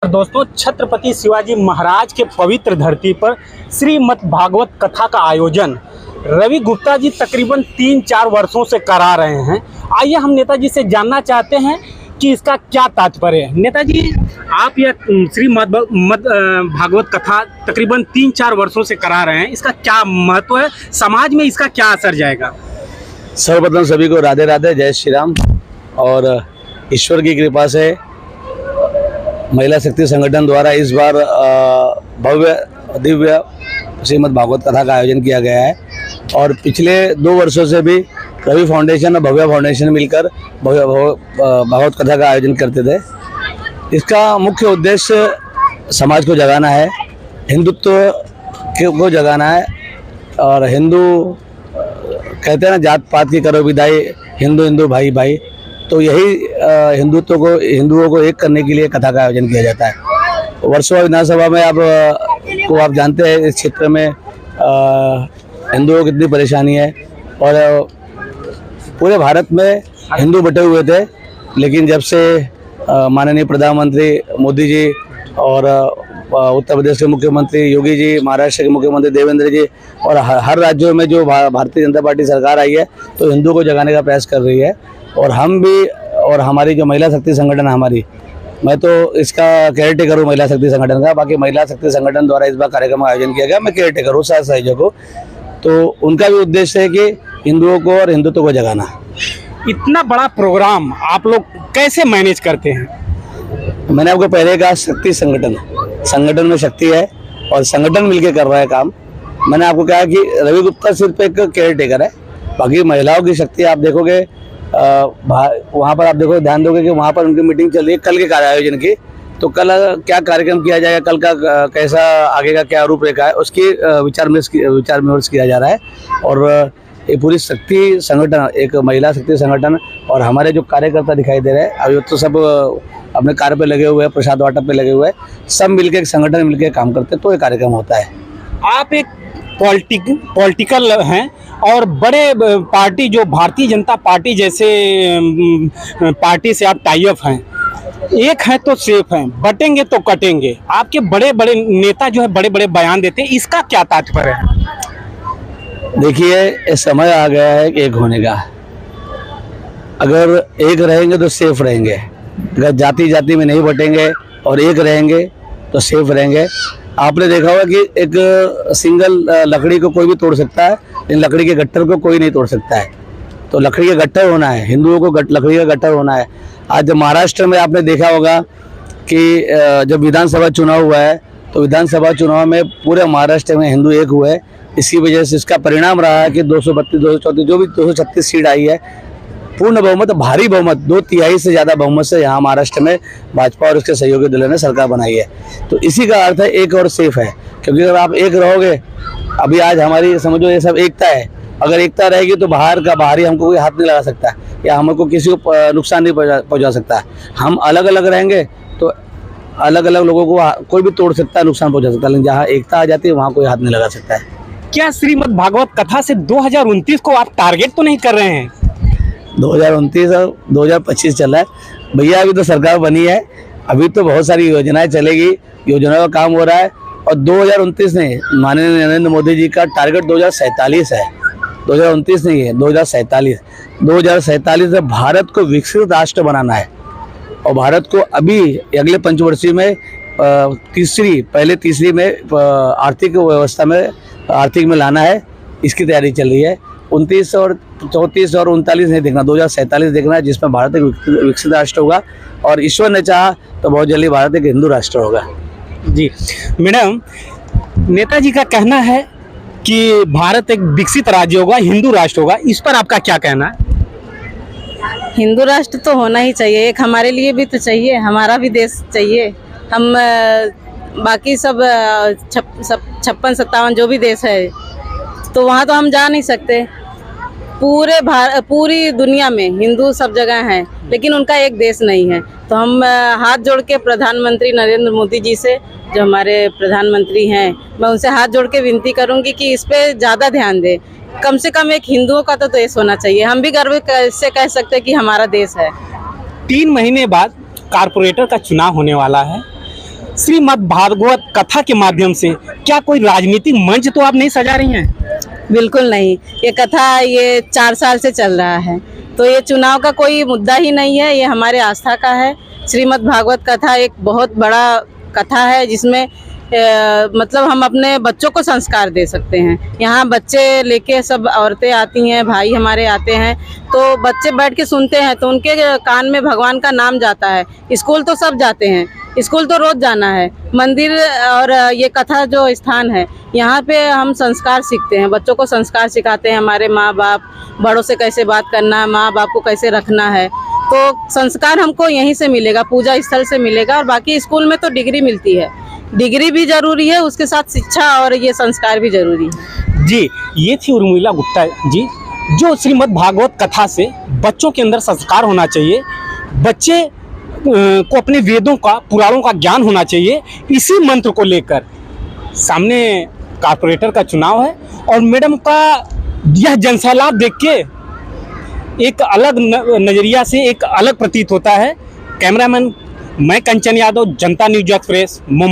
दोस्तों, छत्रपति शिवाजी महाराज के पवित्र धरती पर श्रीमद् भागवत कथा का आयोजन रवि गुप्ता जी तकरीबन 3-4 वर्षों से करा रहे हैं। आइए हम नेताजी से जानना चाहते हैं कि इसका क्या तात्पर्य है। नेताजी, आप यह श्रीमद् भागवत कथा तकरीबन 3-4 वर्षों से करा रहे हैं, इसका क्या महत्व है, समाज में इसका क्या असर जाएगा? सर्वप्रथम सभी को राधे राधे, जय श्री राम। और ईश्वर की कृपा से महिला शक्ति संगठन द्वारा इस बार भव्य दिव्य श्रीमद् भागवत कथा का आयोजन किया गया है। और पिछले 2 वर्षों से भी रवि फाउंडेशन और भव्य फाउंडेशन मिलकर भागवत कथा का आयोजन करते थे। इसका मुख्य उद्देश्य समाज को जगाना है, हिंदुत्व को जगाना है। और हिंदू कहते हैं ना, जात पात की करो विदाई, हिंदू हिंदू भाई भाई। तो यही हिंदुओं को एक करने के लिए कथा का आयोजन किया जाता है। वर्सोवा विधानसभा में आप जानते हैं, इस क्षेत्र में हिंदुओं को कितनी परेशानी है। और पूरे भारत में हिंदू बटे हुए थे, लेकिन जब से माननीय प्रधानमंत्री मोदी जी और उत्तर प्रदेश के मुख्यमंत्री योगी जी, महाराष्ट्र के मुख्यमंत्री देवेंद्र जी और हर राज्यों में जो भारतीय जनता पार्टी सरकार आई है, तो हिंदुओं को जगाने का प्रयास कर रही है। और हम भी, और हमारी जो महिला शक्ति संगठन है मैं तो इसका केयर टेकर हूँ महिला शक्ति संगठन का। बाकी महिला शक्ति संगठन द्वारा इस बार कार्यक्रम का आयोजन किया गया, मैं केयर टेकर हूँ, सहयोग हूँ। तो उनका भी उद्देश्य है कि हिंदुओं को और हिंदुत्व को जगाना। इतना बड़ा प्रोग्राम आप लोग कैसे मैनेज करते हैं? मैंने आपको पहले कहा, शक्ति संगठन में शक्ति है और संगठन मिलकर कर रहा है काम। मैंने आपको कहा कि रवि गुप्ता सिर्फ एक केयर टेकर है, बाकी महिलाओं की शक्ति आप देखोगे। वहाँ पर आप देखो, ध्यान दोगे कि वहाँ पर उनकी मीटिंग चल रही है कल के कार्य आयोजन की। तो कल क्या कार्यक्रम किया जाएगा, कल का कैसा आगे का क्या रूपरेखा है, उसकी विचार विमर्श किया जा रहा है। और ये पूरी शक्ति संगठन, एक महिला शक्ति संगठन और हमारे जो कार्यकर्ता दिखाई दे रहे हैं, अभी तो सब अपने कार्य पे लगे हुए हैं, प्रसाद वाटप पे लगे हुए हैं, सब मिलके एक संगठन मिलके काम करते हैं, तो ये कार्यक्रम होता है। आप एक पॉलिटिकल हैं और बड़े पार्टी जो भारतीय जनता पार्टी जैसे पार्टी से आप टाई अप हैं, एक है तो सेफ हैं, बटेंगे तो कटेंगे। आपके बड़े बड़े नेता जो है बड़े बड़े बयान देते हैं, इसका क्या तात्पर्य है? देखिए, समय आ गया है कि एक होने का। अगर एक रहेंगे तो सेफ रहेंगे, अगर जाति जाति में नहीं बटेंगे और एक रहेंगे तो सेफ रहेंगे। आपने देखा होगा कि एक सिंगल लकड़ी को कोई भी तोड़ सकता है, लेकिन लकड़ी के गट्ठर को कोई नहीं तोड़ सकता है। तो लकड़ी का गट्ठर होना है, हिंदुओं को लकड़ी का गट्ठर होना है। आज महाराष्ट्र में आपने देखा होगा कि जब विधानसभा चुनाव हुआ है, तो विधानसभा चुनाव में पूरे महाराष्ट्र में हिंदू एक हुए। इसकी वजह से इसका परिणाम रहा है कि 232, 234 जो भी 236 सीट आई है, पूर्ण बहुमत, भारी बहुमत, 2/3 से ज़्यादा बहुमत से यहाँ महाराष्ट्र में भाजपा और उसके सहयोगी दलों ने सरकार बनाई है। तो इसी का अर्थ है एक और सेफ है, क्योंकि अगर आप एक रहोगे, अभी आज हमारी समझो ये सब एकता है, अगर एकता रहेगी तो बाहरी हमको कोई हाथ नहीं लगा सकता या हमको किसी को नुकसान नहीं पहुँचा सकता। हम अलग अलग रहेंगे तो अलग अलग लोगों को कोई भी तोड़ सकता है, नुकसान पहुँचा सकता है, लेकिन जहाँ एकता आ जाती है वहाँ कोई हाथ नहीं लगा सकता है। क्या श्रीमद् भागवत कथा से 2029 को आप टारगेट तो नहीं कर रहे हैं? 2029 और 2025 चल रहा है भैया, अभी तो सरकार बनी है, अभी तो बहुत सारी योजनाएं चलेगी, योजनाओं का काम हो रहा है। और 2029 नहीं, माननीय नरेंद्र मोदी जी का टारगेट 2047 है, 2029 नहीं है, 2047। 2047 में भारत को विकसित राष्ट्र बनाना है और भारत को अभी अगले पंचवर्षीय में पहले तीसरी में आर्थिक व्यवस्था में लाना है। इसकी तैयारी चल रही है। 29 और 34 और 39 नहीं देखना, 2047 देखना है, जिसमें भारत एक विकसित राष्ट्र होगा। और ईश्वर ने चाहा तो बहुत जल्दी भारत एक हिंदू राष्ट्र होगा। जी मैडम, नेताजी का कहना है कि भारत एक विकसित राज्य होगा, हिंदू राष्ट्र होगा, इस पर आपका क्या कहना है? हिंदू राष्ट्र तो होना ही चाहिए, एक हमारे लिए भी तो चाहिए, हमारा भी देश चाहिए। हम बाकी सब 56-57 जो भी देश है, तो वहाँ तो हम जा नहीं सकते। पूरी दुनिया में हिंदू सब जगह हैं, लेकिन उनका एक देश नहीं है। तो हम हाथ जोड़ के प्रधानमंत्री नरेंद्र मोदी जी से, जो हमारे प्रधानमंत्री हैं, मैं उनसे हाथ जोड़ के विनती करूंगी कि इस पे ज़्यादा ध्यान दें। कम से कम एक हिंदुओं का तो देश होना चाहिए, हम भी गर्व से कह सकते हैं कि हमारा देश है। 3 महीने बाद कारपोरेटर का चुनाव होने वाला है। श्रीमद् भागवत कथा के माध्यम से क्या कोई राजनीतिक मंच तो आप नहीं सजा रही हैं? बिल्कुल नहीं। ये कथा ये 4 साल से चल रहा है, तो ये चुनाव का कोई मुद्दा ही नहीं है, ये हमारे आस्था का है। श्रीमद् भागवत कथा एक बहुत बड़ा कथा है जिसमें मतलब हम अपने बच्चों को संस्कार दे सकते हैं। यहाँ बच्चे लेके सब औरतें आती हैं, भाई हमारे आते हैं, तो बच्चे बैठ के सुनते हैं तो उनके कान में भगवान का नाम जाता है। स्कूल तो सब जाते हैं, स्कूल तो रोज जाना है, मंदिर और ये कथा जो स्थान है यहाँ पे हम संस्कार सीखते हैं, बच्चों को संस्कार सिखाते हैं। हमारे माँ बाप बड़ों से कैसे बात करना है, माँ बाप को कैसे रखना है, तो संस्कार हमको यहीं से मिलेगा, पूजा स्थल से मिलेगा। और बाकी स्कूल में तो डिग्री मिलती है, डिग्री भी जरूरी है, उसके साथ शिक्षा और ये संस्कार भी जरूरी है। जी, ये थी उर्मिला गुप्ता जी, जो श्रीमद् भागवत कथा से बच्चों के अंदर संस्कार होना चाहिए, बच्चे को अपने वेदों का, पुराणों का ज्ञान होना चाहिए। इसी मंत्र को लेकर सामने कारपोरेटर का चुनाव है और मैडम का यह जनसैलाब देख के एक अलग नज़रिया से एक अलग प्रतीत होता है। कैमरामैन मैं कंचन यादव, जनता न्यूज़ एक्सप्रेस, मुंबई।